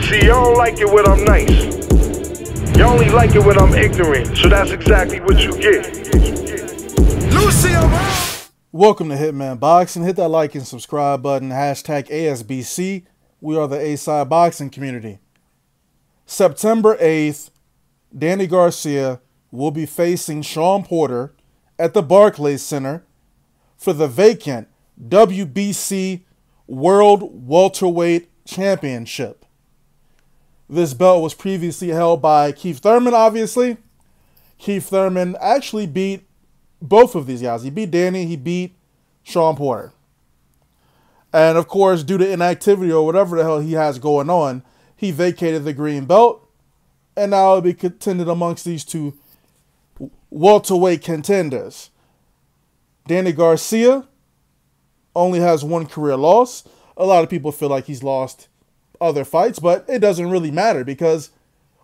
See, y'all don't like it when I'm nice. Y'all only like it when I'm ignorant. So that's exactly what you get. Welcome to Hitman Boxing. Hit that like and subscribe button. Hashtag ASBC. We are the A-Side Boxing community. September 8th, Danny Garcia will be facing Shawn Porter at the Barclays Center for the vacant WBC World Welterweight Championship. This belt was previously held by Keith Thurman, obviously. Keith Thurman actually beat both of these guys. He beat Danny, he beat Shawn Porter. And of course, due to inactivity or whatever the hell he has going on, he vacated the green belt. And now it'll be contended amongst these two welterweight contenders. Danny Garcia only has one career loss. A lot of people feel like he's lost other fights, but it doesn't really matter because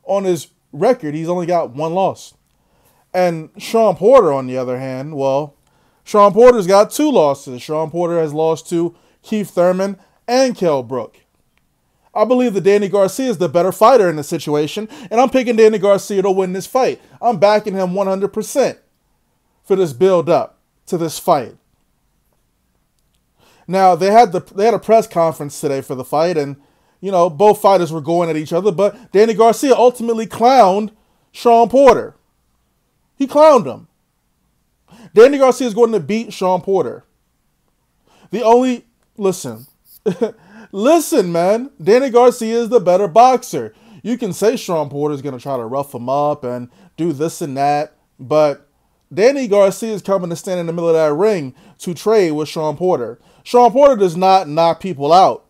on his record, he's only got one loss. And Shawn Porter, on the other hand, well, Shawn Porter's got two losses. Shawn Porter has lost to Keith Thurman and Kell Brook. I believe that Danny Garcia is the better fighter in this situation, and I'm picking Danny Garcia to win this fight. I'm backing him 100% for this build-up to this fight. Now, they had a press conference today for the fight, and, you know, both fighters were going at each other, but Danny Garcia ultimately clowned Shawn Porter. He clowned him. Danny Garcia is going to beat Shawn Porter. Listen, listen, man. Danny Garcia is the better boxer. You can say Shawn Porter is going to try to rough him up and do this and that, but Danny Garcia is coming to stand in the middle of that ring to trade with Shawn Porter. Shawn Porter does not knock people out,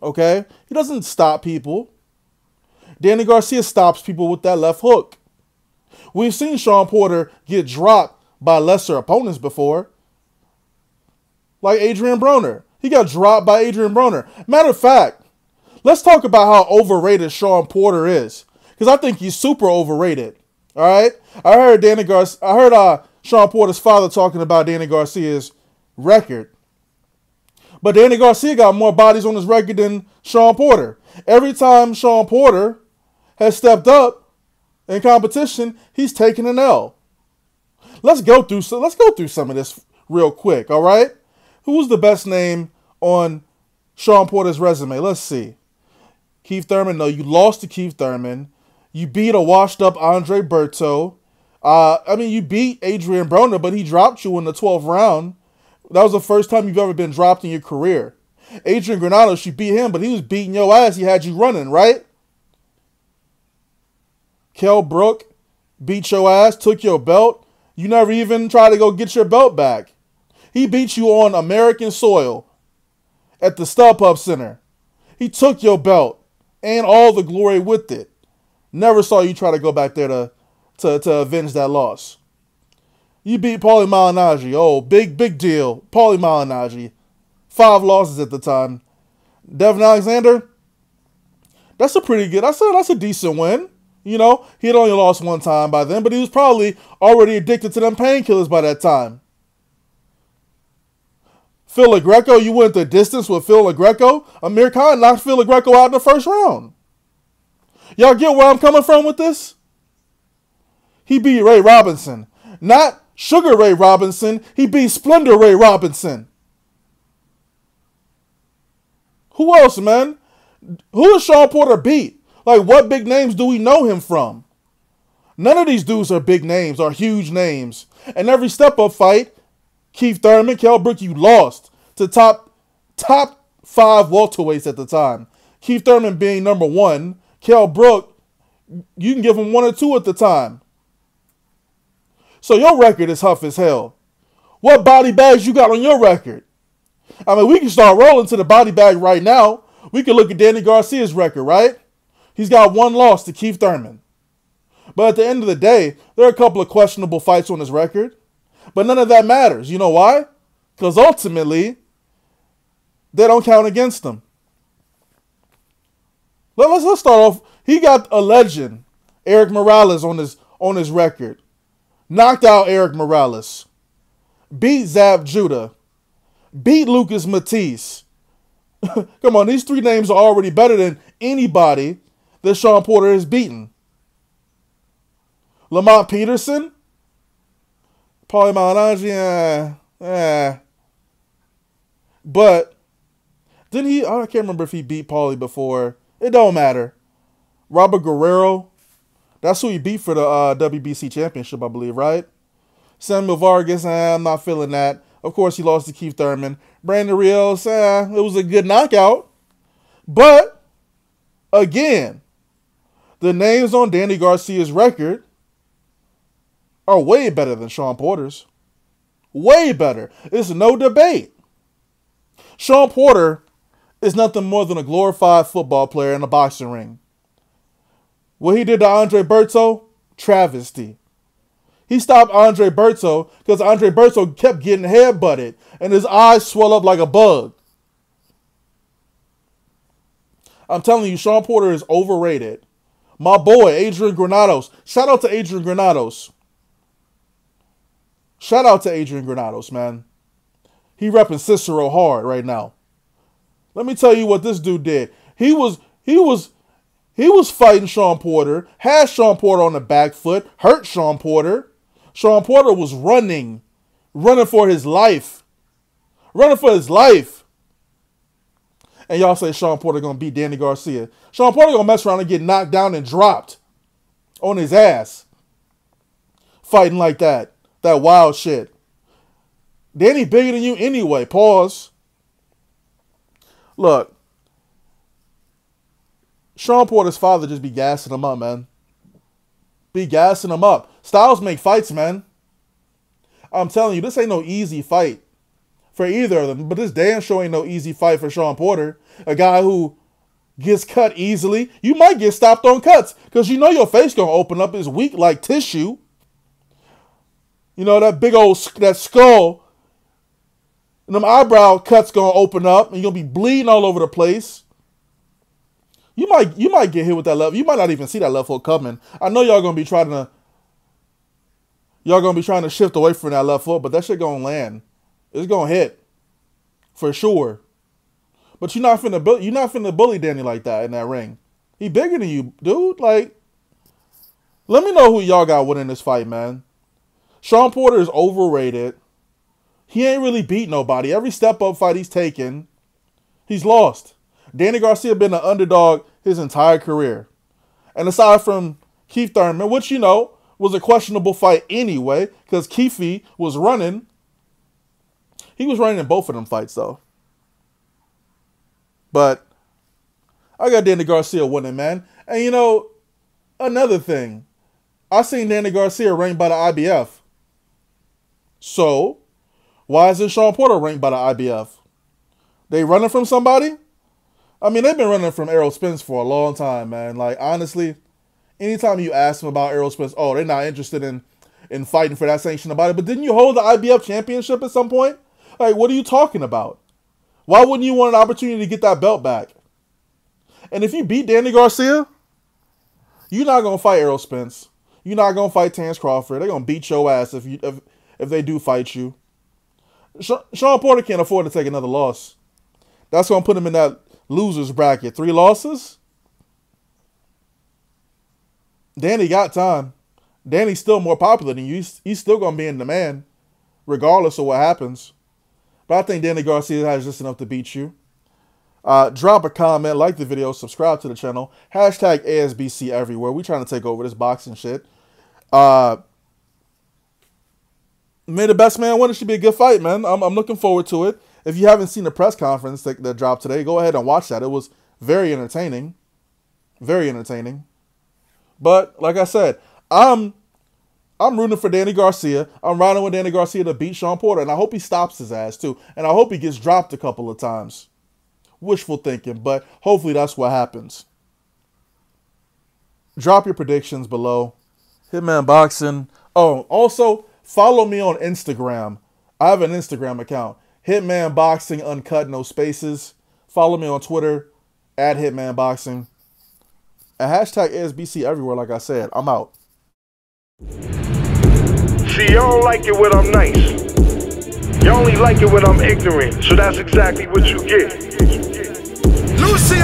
okay? He doesn't stop people. Danny Garcia stops people with that left hook. We've seen Shawn Porter get dropped by lesser opponents before, like Adrian Broner. He got dropped by Adrian Broner. Matter of fact, let's talk about how overrated Shawn Porter is, because I think he's super overrated. All right, I heard Shawn Porter's father talking about Danny Garcia's record, but Danny Garcia got more bodies on his record than Shawn Porter. Every time Shawn Porter has stepped up in competition, he's taken an L. Let's go through some of this real quick. All right, who was the best name on Shawn Porter's resume? Let's see. Keith Thurman. No, you lost to Keith Thurman. You beat a washed-up Andre Berto. You beat Adrian Broner, but he dropped you in the 12th round. That was the first time you've ever been dropped in your career. Adrian Granados, you beat him, but he was beating your ass. He had you running, right? Kell Brook beat your ass, took your belt. You never even tried to go get your belt back. He beat you on American soil at the StubHub Center. He took your belt and all the glory with it. Never saw you try to go back there to avenge that loss. You beat Paulie Malignaggi. Oh, big deal. Paulie Malignaggi. 5 losses at the time. Devin Alexander, that's a pretty good, that's a decent win. You know, he had only lost one time by then, but he was probably already addicted to them painkillers by that time. Phil LaGreco, you went the distance with Phil LaGreco. Amir Khan knocked Phil LaGreco out in the first round. Y'all get where I'm coming from with this? He beat Ray Robinson. Not Sugar Ray Robinson. He beat Splendor Ray Robinson. Who else, man? Who does Shawn Porter beat? Like, what big names do we know him from? None of these dudes are big names, are huge names. And every step-up fight, Keith Thurman, Kell Brook, you lost to top 5 welterweights at the time. Keith Thurman being number 1. Kell Brook, you can give him 1 or 2 at the time. So your record is huff as hell. What body bags you got on your record? I mean, we can start rolling to the body bag right now. We can look at Danny Garcia's record, right? He's got 1 loss to Keith Thurman. But at the end of the day, there are a couple of questionable fights on his record. But none of that matters. You know why? Because ultimately, they don't count against him. Let's start off. He got a legend, Eric Morales, on his record. Knocked out Eric Morales. Beat Zab Judah. Beat Lucas Matisse. Come on, these 3 names are already better than anybody that Shawn Porter has beaten. Lamont Peterson, Paulie Malignaggi, But didn't he? I can't remember if he beat Paulie before. It don't matter. Robert Guerrero, that's who he beat for the WBC championship, I believe, right? Samuel Vargas, I'm not feeling that. Of course, he lost to Keith Thurman. Brandon Rios, it was a good knockout. But, again, the names on Danny Garcia's record are way better than Shawn Porter's. Way better. It's no debate. Shawn Porter is nothing more than a glorified football player in a boxing ring. What he did to Andre Berto, travesty. He stopped Andre Berto because Andre Berto kept getting headbutted and his eyes swell up like a bug. I'm telling you, Shawn Porter is overrated. My boy, Adrian Granados. Shout out to Adrian Granados. Shout out to Adrian Granados, man. He repping Cicero hard right now. Let me tell you what this dude did. He was fighting Shawn Porter, had Shawn Porter on the back foot, hurt Shawn Porter. Shawn Porter was running for his life. Running for his life. And y'all say Shawn Porter gonna beat Danny Garcia. Shawn Porter gonna mess around and get knocked down and dropped on his ass. Fighting like that. That wild shit. Danny bigger than you anyway. Pause. Look. Shawn Porter's father just be gassing him up, man. Be gassing him up. Styles make fights, man. I'm telling you, this ain't no easy fight for either of them. But this damn sure ain't no easy fight for Shawn Porter. A guy who gets cut easily. You might get stopped on cuts because you know your face going to open up. It's weak like tissue. You know, that big old, that skull, and them eyebrow cuts going to open up and you're going to be bleeding all over the place. You might get hit with that left. You might not even see that left hook coming. I know y'all going to be trying to shift away from that left foot, but that shit going to land. It's going to hit for sure. But you're not finna bully Danny like that in that ring. He bigger than you, dude. Like, let me know who y'all got winning this fight, man. Shawn Porter is overrated. He ain't really beat nobody. Every step-up fight he's taken, he's lost. Danny Garcia been an underdog his entire career. And aside from Keith Thurman, which, you know, was a questionable fight anyway, because Keefy was running. He was running in both of them fights, though. But I got Danny Garcia winning, man. And, you know, another thing. I seen Danny Garcia ranked by the IBF. So, why isn't Shawn Porter ranked by the IBF? They running from somebody? I mean, they've been running from Errol Spence for a long time, man. Like, honestly, anytime you ask them about Errol Spence, oh, they're not interested in fighting for that sanction about it. But didn't you hold the IBF championship at some point? Like, what are you talking about? Why wouldn't you want an opportunity to get that belt back? And if you beat Danny Garcia, you're not going to fight Errol Spence. You're not going to fight Terrence Crawford. They're going to beat your ass if they do fight you. Shawn Porter can't afford to take another loss. That's going to put him in that loser's bracket. 3 losses? Danny got time. Danny's still more popular than you. He's still going to be in demand, regardless of what happens. But I think Danny Garcia has just enough to beat you. Drop a comment, like the video, subscribe to the channel. Hashtag ASBC everywhere. We trying to take over this boxing shit. May the best man win. It should be a good fight, man. I'm looking forward to it. If you haven't seen the press conference that dropped today, go ahead and watch that. It was very entertaining. Very entertaining. But, like I said, I'm rooting for Danny Garcia. I'm riding with Danny Garcia to beat Shawn Porter. And I hope he stops his ass, too. And I hope he gets dropped a couple of times. Wishful thinking, but hopefully that's what happens. Drop your predictions below. Hitman Boxing. Oh, also, follow me on Instagram. I have an Instagram account. Hitman Boxing Uncut, no spaces. Follow me on Twitter, @Hitman Boxing. And hashtag ASBC everywhere, like I said. I'm out. See, y'all don't like it when I'm nice. Y'all only like it when I'm ignorant. So that's exactly what you get. Lucy,